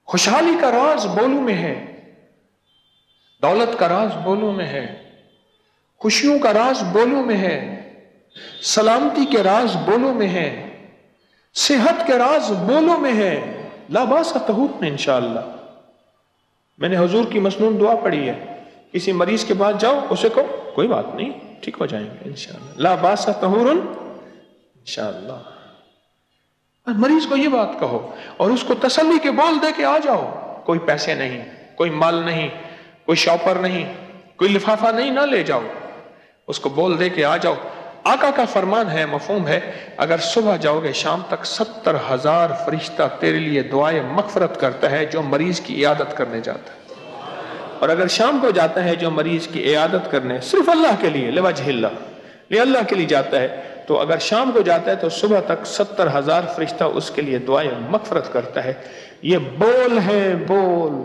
خوشحالی کا راز بولوں میں ہے، دولت کا راز بولوں میں ہے، خوشیوں کا راز بولوں میں ہے، سلامتی کے راز بولوں میں ہے، صحت کے راز بولوں میں ہے۔ لا باس تہوتن انشاءاللہ۔ میں نے حضور کی مسنون دعا پڑھی ہے، کسی مریض کے پاس جاؤ، اسے کہو کوئی بات نہیں، ٹھیک ہو جائیں گے انشاءاللہ، لا باس طہور انشاءاللہ۔ مریض کو یہ بات کہو اور اس کو تسلی کے بول دے کہ آ جاؤ، کوئی پیسے نہیں، کوئی مال نہیں، کوئی شاپر نہیں، کوئی لفافہ نہیں، نہ لے جاؤ، اس کو بول دے کہ آ جاؤ۔ آقا کا فرمان ہے، مفہوم ہے، اگر صبح جاؤ گے شام تک 70,000 فرشتہ تیرے لیے دعائے مغفرت کرتا ہے جو مریض کی عیادت کرنے جاتا ہے، اور اگر شام کو جاتا ہے جو مریض کی عیادت کرنے صرف اللہ کے لیے، لوجہ اللہ، اللہ کے لیے جاتا ہے، تو اگر شام کو جاتا ہے تو صبح تک 70,000 فرشتہ اس کے لیے دعائیں مغفرت کرتا ہے۔ یہ بول ہے، بول۔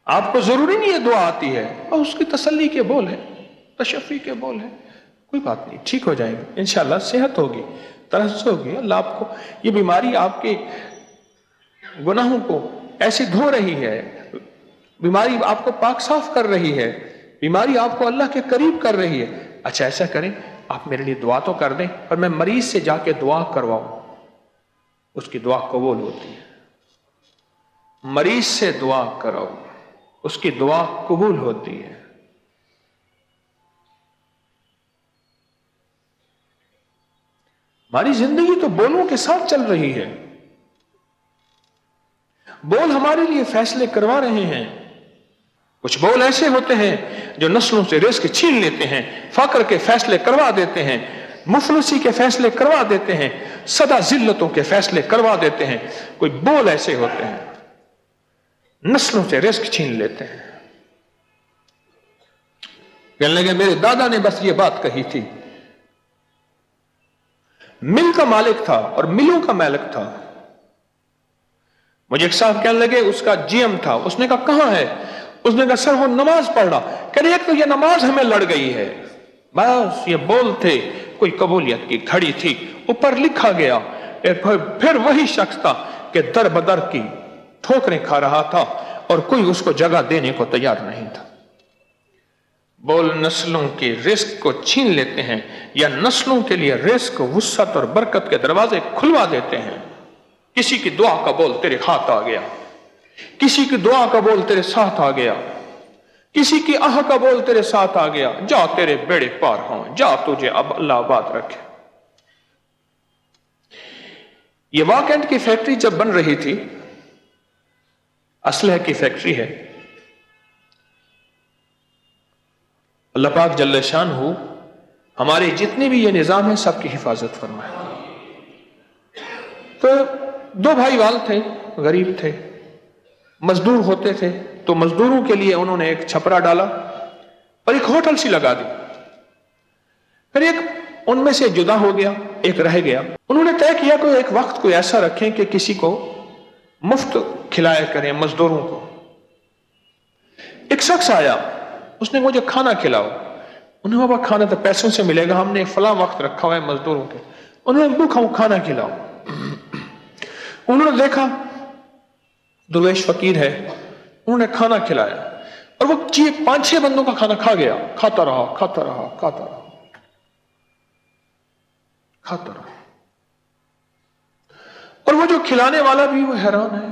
آپ کو ضروری نہیں ہے دعا آتی ہے، اور اس کی تسلی کے بول ہے، تشفی کے بول ہے، کوئی بات نہیں، ٹھیک ہو جائے گا انشاءاللہ، صحت ہوگی، ترقی ہوگی، اللہ آپ کو، یہ بیماری آپ کے گناہوں کو ایسے دھو رہی ہے، بیماری آپ کو پاک صاف کر رہی ہے، بیماری آپ کو اللہ کے قریب کر رہی ہے۔ اچھا ایسا کریں، آپ میرے لیے دعا تو کر دیں، اور میں مریض سے جا کے دعا کرواؤں، اس کی دعا قبول ہوتی ہے۔ مریض سے دعا کراؤ، اس کی دعا قبول ہوتی ہے۔ ہماری زندگی تو بولوں کے ساتھ چل رہی ہے، بول ہمارے لیے فیصلے کروا رہے ہیں۔ کچھ بول ایسے ہوتے ہیں جو نسلوں سے رزق چھین لیتے ہیں، فقر کے فیصلے کروا دیتے ہیں، مفلسی کے فیصلے کروا دیتے ہیں، سدا ذلتوں کے فیصلے کروا دیتے ہیں۔ کوئی بول ایسے ہوتے ہیں نسلوں سے رزق چھین لیتے ہیں۔ کہنے لگے میرے دادا نے بس یہ بات کہی تھی، مل کا مالک تھا اور ملوں کا مالک تھا۔ مجھے ایک صاحب کہنے لگے اس کا جی ایم تھا، اس نے کہا کہاں ہے؟ اس نے کہا سر وہ نماز پڑھ رہا۔ کہ ایک تو یہ نماز ہمیں لڑ گئی ہے، بس یہ بول تھے، کوئی قبولیت کی گھڑی تھی، اوپر لکھا گیا، پھر وہی شخص تھا کہ در بدر کی ٹھوکریں کھا رہا تھا اور کوئی اس کو جگہ دینے کو تیار نہیں تھا۔ بول نسلوں کے رزق کو چھین لیتے ہیں، یا نسلوں کے لیے رزق، وسعت اور برکت کے دروازے کھلوا دیتے ہیں۔ کسی کی دعا کا بول تیرے ہاتھ آ گیا، کسی کی دعا کا بول تیرے ساتھ آ گیا، کسی کی آہ کا بول تیرے ساتھ آ گیا، جا تیرے بیڑے پار ہوں، جا تجھے اب اللہ آباد رکھے۔ یہ واکنڈ کی فیکٹری جب بن رہی تھی، اسلحہ کی فیکٹری ہے، اللہ پاک جل شانہ ہمارے جتنے بھی یہ نظام ہے سب کی حفاظت فرمائے۔ تو دو بھائی والد تھے، غریب تھے، مزدور ہوتے تھے، تو مزدوروں کے لیے انہوں نے ایک چھپرا ڈالا اور ایک ہوٹل سی لگا دی۔ پھر ایک ان میں سے جدا ہو گیا، ایک رہ گیا۔ انہوں نے طے کیا کہ ایک وقت کو ایسا رکھیں کہ کسی کو مفت کھلایا کریں، مزدوروں کو۔ ایک شخص آیا، اس نے مجھے کھانا کھلاؤ۔ انہوں نے کہا کھانا تو پیسوں سے ملے گا، ہم نے فلاں وقت رکھا ہوا ہے مزدوروں کے۔ انہوں نے بھوکا ہوں، کھانا کھلاؤ۔ انہوں نے دیکھا درویش فقیر ہے، انہوں نے کھانا کھلایا، اور وہ 5-6 بندوں کا کھانا کھا گیا، کھاتا رہا کھاتا رہا کھاتا رہا کھاتا رہا۔ اور وہ جو کھلانے والا بھی وہ حیران ہے،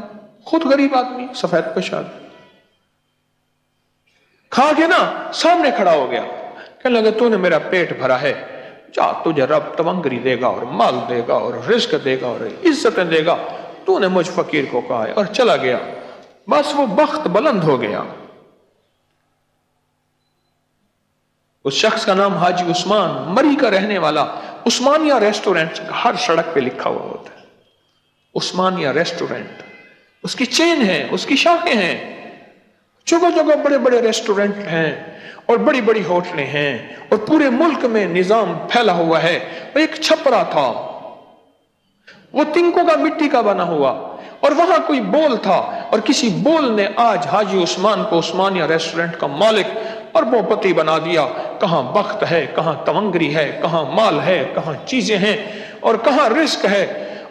خود غریب آدمی، سفید پوش آدمی، کھا کے نا سامنے کھڑا ہو گیا، کہنے لگا تو نے میرا پیٹ بھرا ہے، جا تجھے رب تمنگری دے گا اور مال دے گا اور رزق دے گا اور عزتیں دے گا، تو نے مجھ فقیر کو کہا ہے، اور چلا گیا۔ بس وہ بخت بلند ہو گیا۔ اس شخص کا نام حاجی عثمان، مری کا رہنے والا۔ عثمانیہ ریسٹورنٹ ہر سڑک پہ لکھا ہوا ہوتا ہے، عثمانیہ ریسٹورنٹ، اس کی چین ہے، اس کی شاخیں ہیں، جگہ جگہ بڑے بڑے ریسٹورنٹ ہیں اور بڑی بڑی ہوٹلیں ہیں، اور پورے ملک میں نظام پھیلا ہوا ہے۔ اور ایک چھپرا تھا، وہ تنکوں کا مٹی کا بنا ہوا، اور وہاں کوئی بول تھا، اور کسی بول نے آج حاجی عثمان کو عثمانیہ ریسٹورنٹ کا مالک اور پتی بنا دیا۔ کہاں بخت ہے، کہاں تمنگری ہے، کہاں مال ہے، کہاں چیزیں ہیں، اور کہاں رزق ہے۔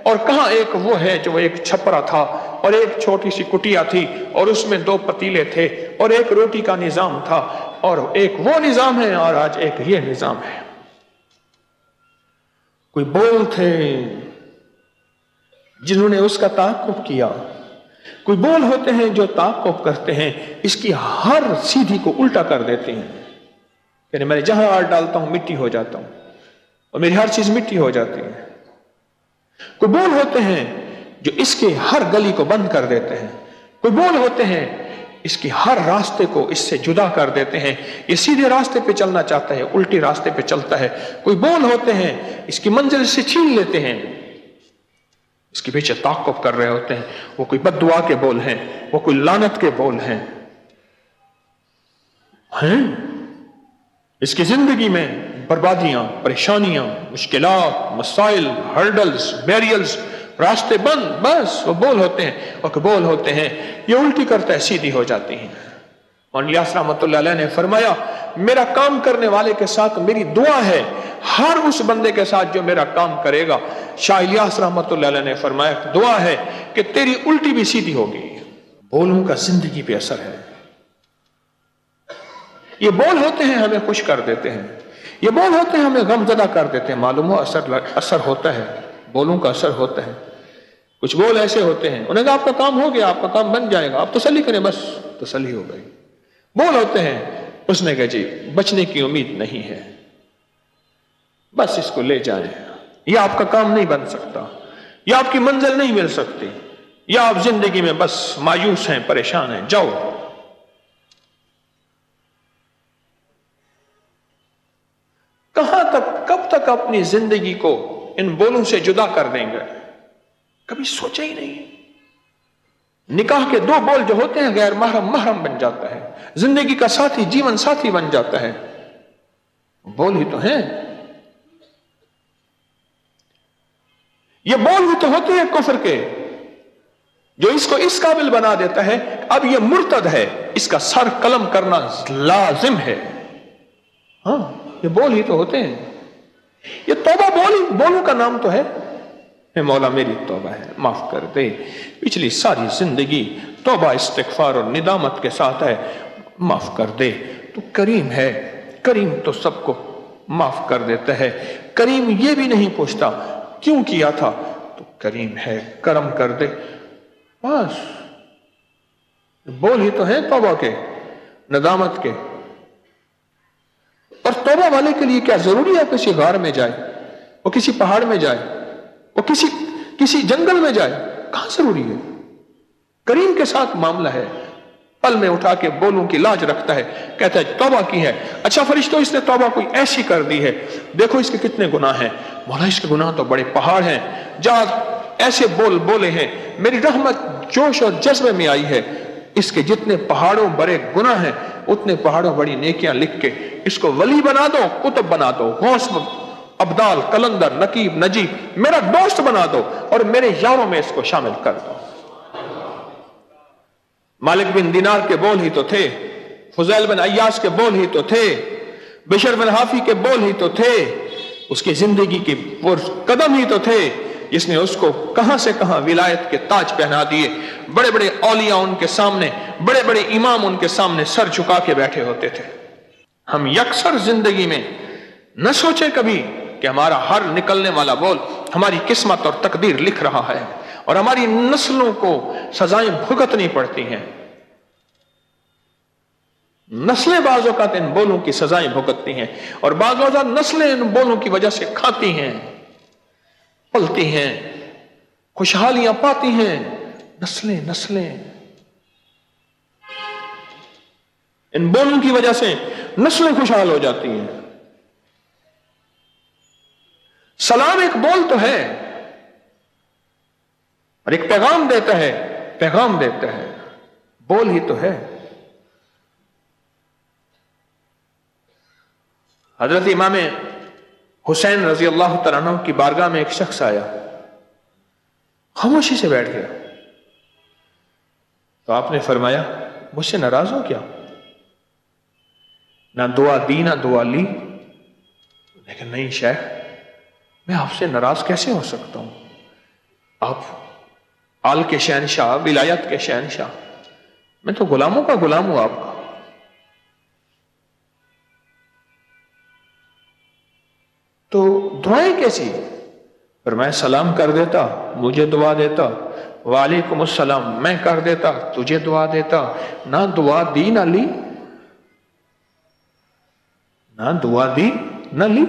اور کہاں ایک وہ ہے جو ایک چھپرا تھا اور ایک چھوٹی سی کٹیا تھی اور اس میں 2 پتیلے تھے اور ایک روٹی کا نظام تھا، اور ایک وہ نظام ہے اور آج ایک یہ نظام ہے۔ کوئی بول تھے جنہوں نے اس کا تعاقب کیا، کوئی بول ہوتے ہیں جو تعاقب کرتے ہیں، اس کی ہر سیدھی کو الٹا کر دیتے ہیں، یعنی میں جہاں ہاتھ ڈالتا ہوں مٹی ہو جاتا ہوں اور میری ہر چیز مٹی ہو جاتی ہے۔ کوئی بول ہوتے ہیں جو اس کے ہر گلی کو بند کر دیتے ہیں، کوئی بول ہوتے ہیں اس کی ہر راستے کو اس سے جدا کر دیتے ہیں، یہ سیدھے راستے پہ چلنا چاہتا ہے الٹی راستے پہ چلتا ہے۔ کوئی بول ہوتے ہیں اس کی منزل سے چھین لیتے ہیں، اس کے پیچھے تعاقب کر رہے ہوتے ہیں، وہ کوئی بد دعا کے بول ہیں، وہ کوئی لعنت کے بول ہیں۔ اس کی زندگی میں بربادیاں، پریشانیاں، مشکلات، مسائل، ہرڈلز، بیریلز، راستے بند، بس وہ بول ہوتے ہیں، اور کہ بول ہوتے ہیں یہ الٹی کرتا ہے سیدھی ہو جاتی ہیں۔ اور الیاس رحمۃ اللہ علیہ نے فرمایا میرا کام کرنے والے کے ساتھ میری دعا ہے، ہر اس بندے کے ساتھ جو میرا کام کرے گا، شاہ الیاس رحمۃ اللہ علیہ نے فرمایا دعا ہے کہ تیری الٹی بھی سیدھی ہوگی۔ بولوں کا زندگی پہ اثر ہے۔ یہ بول ہوتے ہیں ہمیں خوش کر دیتے ہیں، یہ بول ہوتے ہیں ہمیں غم زدہ کر دیتے ہیں، معلوم ہو اثر ہوتا ہے، بولوں کا اثر ہوتا ہے۔ کچھ بول ایسے ہوتے ہیں انہیں کہا آپ کا کام ہو گیا، آپ کا کام بن جائے گا، آپ تسلی کریں، بس تسلی ہو گئی۔ بول ہوتے ہیں اس نے کہا جی بچنے کی امید نہیں ہے، بس اس کو لے جائیں، یہ آپ کا کام نہیں بن سکتا، یا آپ کی منزل نہیں مل سکتی، یا آپ زندگی میں بس مایوس ہیں، پریشان ہیں، جاؤ۔ کہاں تک، کب تک اپنی زندگی کو ان بولوں سے جدا کر دیں گے؟ کبھی سوچا ہی نہیں۔ نکاح کے 2 بول جو ہوتے ہیں غیر محرم محرم بن جاتا ہے، زندگی کا ساتھی جیون ساتھی بن جاتا ہے، بول ہی تو ہیں۔ یہ بول ہی تو ہوتے ہیں کفر کے، جو اس کو اس قابل بنا دیتا ہے اب یہ مرتد ہے، اس کا سر قلم کرنا لازم ہے۔ ہاں یہ بول ہی تو ہوتے ہیں۔ یہ توبہ بولوں کا نام تو ہے، اے مولا میری توبہ ہے، معاف کر دے، پچھلی ساری زندگی توبہ استغفار اور ندامت کے ساتھ ہے، معاف کر دے۔ تو کریم ہے، کریم تو سب کو معاف کر دیتا ہے، کریم یہ بھی نہیں پوچھتا کیوں کیا تھا، تو کریم ہے، کرم کر دے، بس۔ بول ہی تو ہیں توبہ کے، ندامت کے۔ اور توبہ والے کے لیے کیا ضروری ہے کسی غار میں جائے، وہ کسی پہاڑ میں جائے، وہ کسی جنگل میں جائے، کہاں ضروری ہے؟ کریم کے ساتھ معاملہ ہے، پل میں اٹھا کے بولوں کی لاج رکھتا ہے، کہتا ہے توبہ کی ہے، اچھا فرشتوں اس نے توبہ کوئی ایسی کر دی ہے، دیکھو اس کے کتنے گناہ ہیں، مولا اس کے گناہ تو بڑے پہاڑ ہیں، جہاں ایسے بول بولے ہیں، میری رحمت جوش اور جذبے میں آئی ہے، اس کے جتنے پہاڑوں بڑے گناہ ہیں اتنے پہاڑوں بڑی نیکیاں لکھ کے اس کو ولی بنا دو، قطب بنا دو، غوث، ابدال، قلندر، نقیب، نجیب، میرا دوست بنا دو اور میرے یاروں میں اس کو شامل کر دو۔ مالک بن دینار کے بول ہی تو تھے، فضیل بن عیاش کے بول ہی تو تھے، بشر بن حافی کے بول ہی تو تھے، اس کی زندگی کے قدم ہی تو تھے جس نے اس کو کہاں سے کہاں ولایت کے تاج پہنا دیے۔ بڑے بڑے اولیاء ان کے سامنے، بڑے بڑے امام ان کے سامنے سر جھکا کے بیٹھے ہوتے تھے۔ ہم یکسر زندگی میں نہ سوچیں کبھی کہ ہمارا ہر نکلنے والا بول ہماری قسمت اور تقدیر لکھ رہا ہے اور ہماری نسلوں کو سزائیں بھگتنی پڑتی ہیں۔ نسلیں بعض اوقات ان بولوں کی سزائیں بھگتتی ہیں اور بعض اوقات نسلیں ان بولوں کی وجہ سے کھاتی ہیں، پلتی ہیں، خوشحالیاں پاتی ہیں، نسلیں ان بولوں کی وجہ سے نسلیں خوشحال ہو جاتی ہیں۔ سلام ایک بول تو ہے اور ایک پیغام دیتا ہے، بول ہی تو ہے۔ حضرت امام حسین رضی اللہ تعالیٰ عنہ کی بارگاہ میں ایک شخص آیا، خاموشی سے بیٹھ گیا، تو آپ نے فرمایا مجھ سے ناراض ہو کیا؟ نہ دعا دی نہ دعا لی، لیکن نہیں شیخ، میں آپ سے ناراض کیسے ہو سکتا ہوں؟ آپ آل کے شہنشاہ، ولایت کے شہنشاہ، میں تو غلاموں کا غلام ہوں آپ کا. تو دعائیں کیسی؟ پر میں سلام کر دیتا، مجھے دعا دیتا، وعلیکم السلام میں کر دیتا، تجھے دعا دیتا. نہ دعا دی نہ لی، نہ دعا دی نہ لی.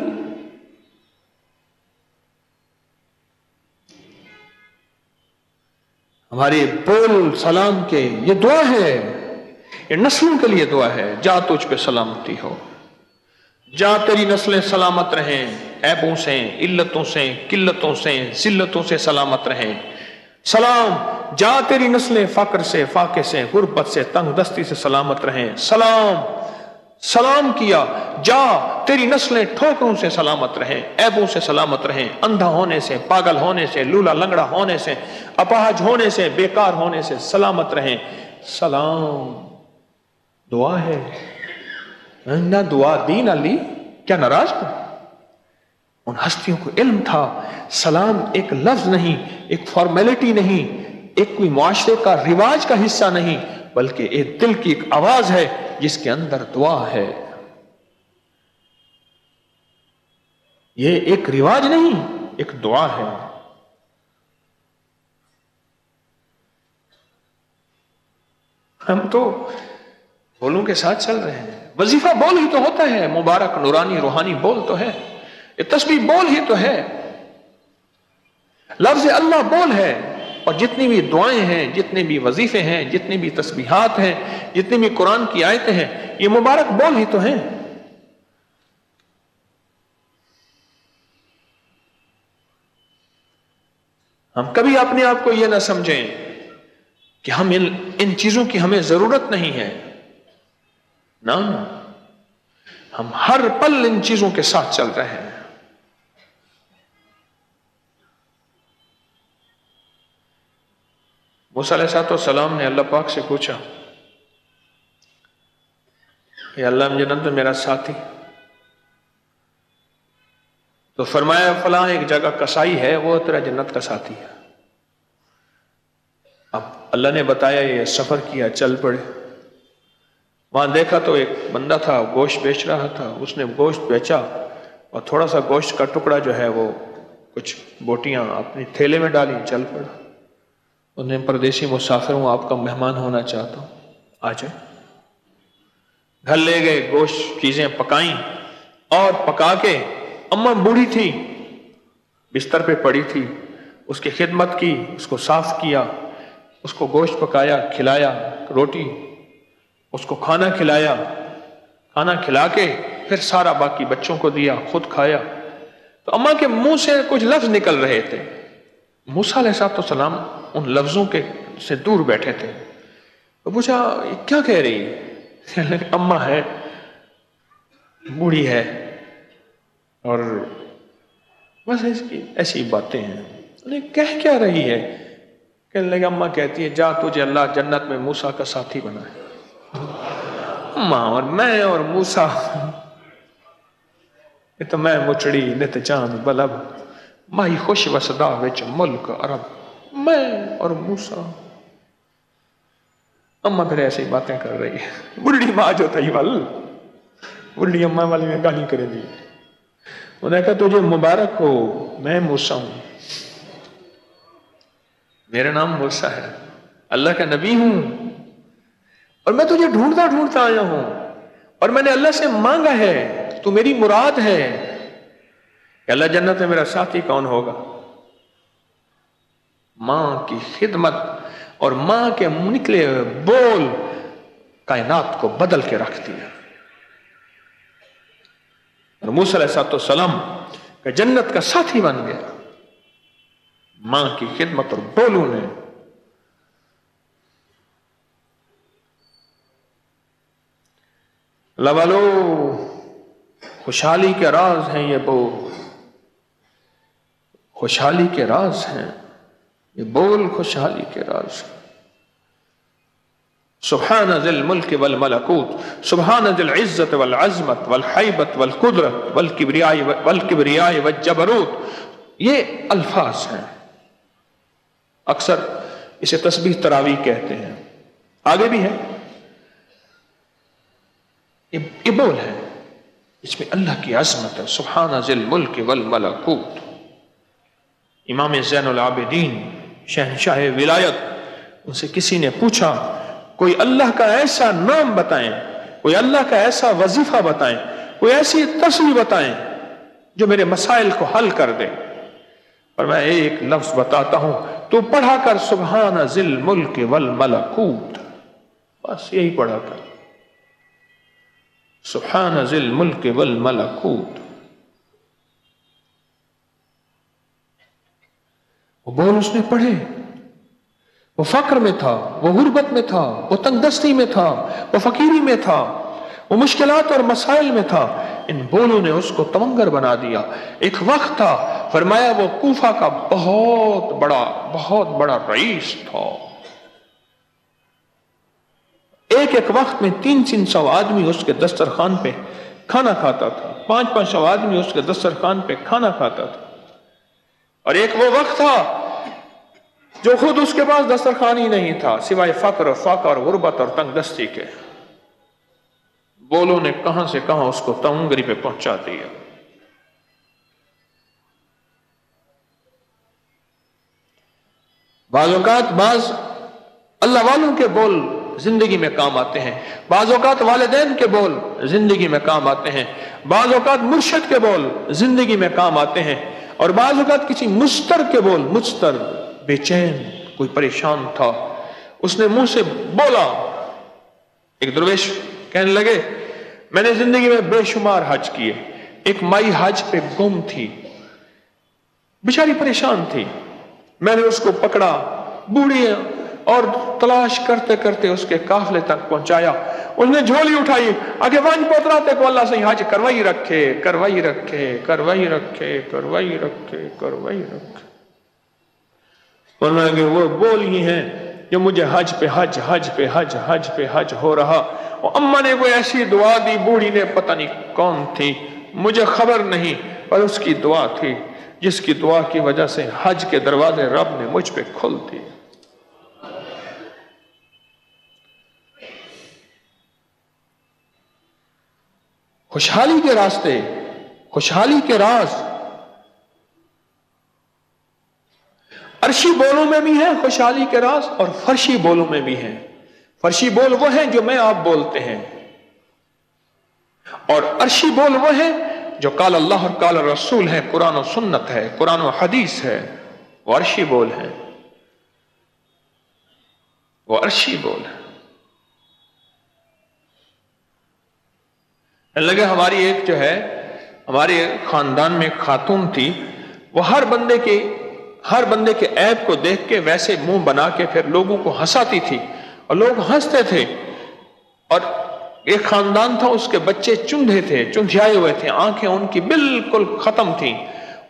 ہمارے بول سلام کے یہ دعا ہے، یہ نسلوں کے لیے دعا ہے. جا تجھ پہ سلامتی ہو، جا تیری نسلیں سلامت رہیں، عیبوں سے، علتوں سے، قلتوں سے، ذلتوں سے سلامت رہیں. سلام، جا تیری نسلیں فقر سے، فاقے سے، غربت سے، تنگ دستی سے سلامت رہیں. سلام، سلام کیا، جا تیری نسلیں ٹھوکروں سے سلامت رہیں، عیبوں سے سلامت رہیں، اندھا ہونے سے، پاگل ہونے سے، لولا لنگڑا ہونے سے، اپاہج ہونے سے، بیکار ہونے سے سلامت رہیں. سلام دعا ہے. نہ دعا دی نہ لی، کیا ناراض ہو؟ ان ہستیوں کو علم تھا سلام ایک لفظ نہیں، ایک فارمیلٹی نہیں، ایک کوئی معاشرے کا رواج کا حصہ نہیں، بلکہ ایک دل کی ایک آواز ہے جس کے اندر دعا ہے. یہ ایک رواج نہیں، ایک دعا ہے. ہم تو بولوں کے ساتھ چل رہے ہیں. وظیفہ بول ہی تو ہوتا ہے، مبارک نورانی روحانی بول تو ہے، یہ تسبیح بول ہی تو ہے، لفظ اللہ بول ہے. اور جتنی بھی دعائیں ہیں، جتنے بھی وظیفے ہیں، جتنی بھی تسبیحات ہیں، جتنی بھی قرآن کی آیتیں ہیں، یہ مبارک بول ہی تو ہیں. ہم کبھی اپنے آپ کو یہ نہ سمجھیں کہ ہم ان چیزوں کی ہمیں ضرورت نہیں ہے. نہ، ہم ہر پل ان چیزوں کے ساتھ چل رہے ہیں. موسیٰ علیہ السلام نے اللہ پاک سے پوچھا کہ اللہ جنت میں میرا ساتھی، تو فرمایا فلاں ایک جگہ کسائی ہے، وہ تیرا جنت کا ساتھی ہے. اب اللہ نے بتایا، یہ سفر کیا، چل پڑے. وہاں دیکھا تو ایک بندہ تھا، گوشت بیچ رہا تھا. اس نے گوشت بیچا اور تھوڑا سا گوشت کا ٹکڑا جو ہے وہ کچھ بوٹیاں اپنی تھیلے میں ڈالی، چل پڑا. انہیں پردیسی مسافر ہوں، آپ کا مہمان ہونا چاہتا ہوں، آ جائے. گھر لے گئے، گوشت چیزیں پکائیں اور پکا کے، اماں بوڑھی تھی، بستر پہ پڑی تھی، اس کی خدمت کی، اس کو صاف کیا، اس کو گوشت پکایا، کھلایا، روٹی، اس کو کھانا کھلایا. کھانا کھلا کے پھر سارا باقی بچوں کو دیا، خود کھایا. تو اماں کے منہ سے کچھ لفظ نکل رہے تھے. موسیٰ علیہ السلام ان لفظوں کے سے دور بیٹھے تھے. تو پوچھا یہ کیا کہہ رہی ہے؟ اماں ہے، بوڑھی ہے، اور بس ایسی باتیں ہیں. کہہ کیا رہی ہے؟ کہنے لگا اماں کہتی ہے جا تجھے اللہ جنت میں موسیٰ کا ساتھی بنائے. اماں اور میں اور موسیٰ، یہ تو میں مچڑی نت چاند بلب، مائی خوش وسدا وچ ملک عرب، میں اور موسیٰ. اماں پھر ایسی باتیں کر رہی ہے. بڑی ماں جو تھی ول، بڑی اماں والی میں گالی کرے دی. انہوں نے کہا تجھے مبارک ہو، میں موسیٰ ہوں، میرا نام موسیٰ ہے، اللہ کا نبی ہوں، اور میں تجھے ڈھونڈتا ڈھونڈتا آیا ہوں، اور میں نے اللہ سے مانگا ہے، تو میری مراد ہے کہ اللہ جنت میں میرا ساتھی کون ہوگا؟ ماں کی خدمت اور ماں کے نکلے بول کائنات کو بدل کے رکھ دیا. اور موسیٰ علیہ السلام کا جنت کا ساتھی بن گیا ماں کی خدمت اور بولوں نے. اللہ والو، خوشحالی کے راز ہیں یہ بول، خوشحالی کے راز ہیں یہ بول، خوشحالی کے راز. سبحان ذی الملک والملکوت، سبحان ذی العزت والعظمت والحیبت والقدرت والکبریاء والجبروت، یہ الفاظ ہیں. اکثر اسے تسبیح تراویح کہتے ہیں، آگے بھی ہے، یہ بول ہے، اس میں اللہ کی عظمت ہے، سبحان ذی الملک والملکوت۔ امام زین العابدین شہنشاہ ولایت، ان سے کسی نے پوچھا کوئی اللہ کا ایسا نام بتائیں، کوئی اللہ کا ایسا وظیفہ بتائیں، کوئی ایسی تسبیح بتائیں جو میرے مسائل کو حل کر دے، اور میں ایک لفظ بتاتا ہوں، تو پڑھا کر سبحان ذی الملک والملکوت، بس یہی پڑھا کر، سبحان ذی الملک والملکوت۔ وہ بول اس نے پڑھے، وہ فقر میں تھا، وہ غربت میں تھا، وہ تنگ دستی میں تھا، وہ فقیری میں تھا، وہ مشکلات اور مسائل میں تھا، ان بولوں نے اس کو تمنگر بنا دیا۔ ایک وقت تھا، فرمایا وہ کوفہ کا بہت بڑا رئیس تھا، ایک وقت میں 300 آدمی اس کے دسترخوان پہ کھانا کھاتا تھا، 500 آدمی اس کے دسترخوان پہ کھانا کھاتا تھا، اور ایک وہ وقت تھا جو خود اس کے پاس دسترخوان ہی نہیں تھا سوائے فقر اور غربت اور تنگ دستی کے۔ بولوں نے کہاں سے کہاں اس کو تمنگری پہ پہنچا دیا۔ بعض اوقات بعض اللہ والوں کے بول زندگی میں کام آتے ہیں، بعض اوقات والدین کے بول زندگی میں کام آتے ہیں، بعض اوقات مرشد کے بول زندگی میں کام آتے ہیں، اور بعض اوقات کسی مستر کے بول، مستر بے چین، کوئی پریشان تھا، اس نے منہ سے بولا۔ ایک درویش کہنے لگے میں نے زندگی میں بے شمار حج کیے، ایک مائی حج پہ گم تھی، بیچاری پریشان تھی، میں نے اس کو پکڑا، بوڑھی اور تلاش کرتے کرتے اس کے قافلے تک پہنچایا، اس نے جھولی اٹھائی، آگے وانج پوتراتے کو اللہ سے حج کروائی رکھے، کروائی رکھے، کروائی رکھے، کروائی رکھے، کروائی رکھے۔ کہ وہ بول ہی ہیں جو مجھے حج پہ حج، حج پہ حج، حج پہ حج ہو رہا۔ اور اماں نے کوئی ایسی دعا دی، بوڑھی نے، پتہ نہیں کون تھی، مجھے خبر نہیں، پر اس کی دعا تھی جس کی دعا کی وجہ سے حج کے دروازے رب نے مجھ پہ کھول دیے۔ خوشحالی کے راستے، خوشحالی کے راز عرشی بولوں میں بھی ہیں، خوشحالی کے راز، اور فرشی بولوں میں بھی ہیں۔ فرشی بول وہ ہیں جو میں آپ بولتے ہیں، اور عرشی بول وہ ہیں جو قال اللہ اور قال رسول ہے، قرآن و سنت ہے، قرآن و حدیث ہے، وہ عرشی بول ہیں، وہ عرشی بول ہے۔ لگے ہماری ایک جو ہے، ہمارے خاندان میں ایک خاتون تھی، وہ ہر بندے کے عیب کو دیکھ کے ویسے منہ بنا کے پھر لوگوں کو ہنساتی تھی، اور لوگ ہنستے تھے، اور ایک خاندان تھا، اس کے بچے چندھے تھے، چندھیائے ہوئے تھے، آنکھیں ان کی بالکل ختم تھیں،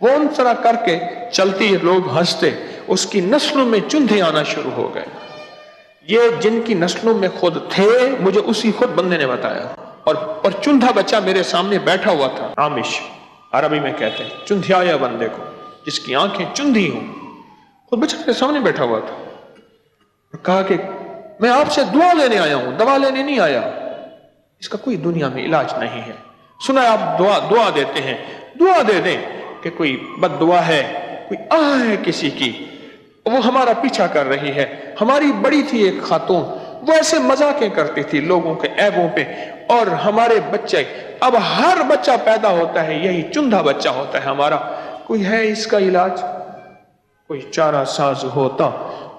وہ ان طرح کر کے چلتی، لوگ ہنستے، اس کی نسلوں میں چندھے آنا شروع ہو گئے۔ یہ جن کی نسلوں میں خود تھے، مجھے اسی خود بندے نے بتایا، اور چندھا بچہ میرے سامنے بیٹھا ہوا تھا، عامش عربی میں کہتے ہیں چندھیایا بندے کو، جس کی آنکھیں چندھی ہوں، خود بچہ میرے سامنے بیٹھا ہوا تھا۔ کہا کہ میں آپ سے دعا لینے آیا ہوں، دوا لینے نہیں آیا، اس کا کوئی دنیا میں علاج نہیں ہے، سنا ہے آپ دعا دیتے ہیں، دعا دے دیں کہ کوئی بد دعا ہے، کوئی آہ ہے کسی کی، وہ ہمارا پیچھا کر رہی ہے۔ ہماری بڑی تھی ایک خاتون، وہ ایسے مذاقیں کرتی تھی لوگوں کے عیبوں پہ، اور ہمارے بچے، اب ہر بچہ پیدا ہوتا ہے یہی چندھا بچہ ہوتا ہے ہمارا، کوئی ہے اس کا علاج، کوئی چارہ ساز ہوتا،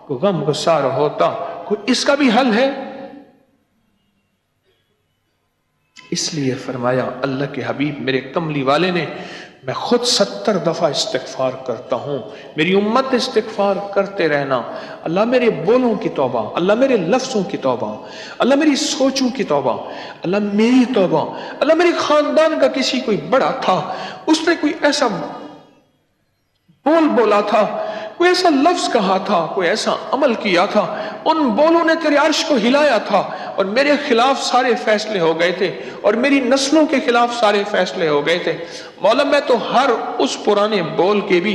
کوئی غم گسار ہوتا، کوئی اس کا بھی حل ہے؟ اس لیے فرمایا اللہ کے حبیب میرے کملی والے نے، میں خود 70 دفعہ استغفار کرتا ہوں، میری امت استغفار کرتے رہنا، اللہ میرے بولوں کی توبہ، اللہ میرے لفظوں کی توبہ، اللہ میری سوچوں کی توبہ، اللہ میری توبہ، اللہ میرے خاندان کا کسی کوئی بڑا تھا، اس نے کوئی ایسا بول بولا تھا، کوئی ایسا لفظ کہا تھا، کوئی ایسا عمل کیا تھا، ان بولوں نے تیرے عرش کو ہلایا تھا، اور میرے خلاف سارے فیصلے ہو گئے تھے، اور میری نسلوں کے خلاف سارے فیصلے ہو گئے تھے۔ مولا میں تو ہر اس پرانے بول کے بھی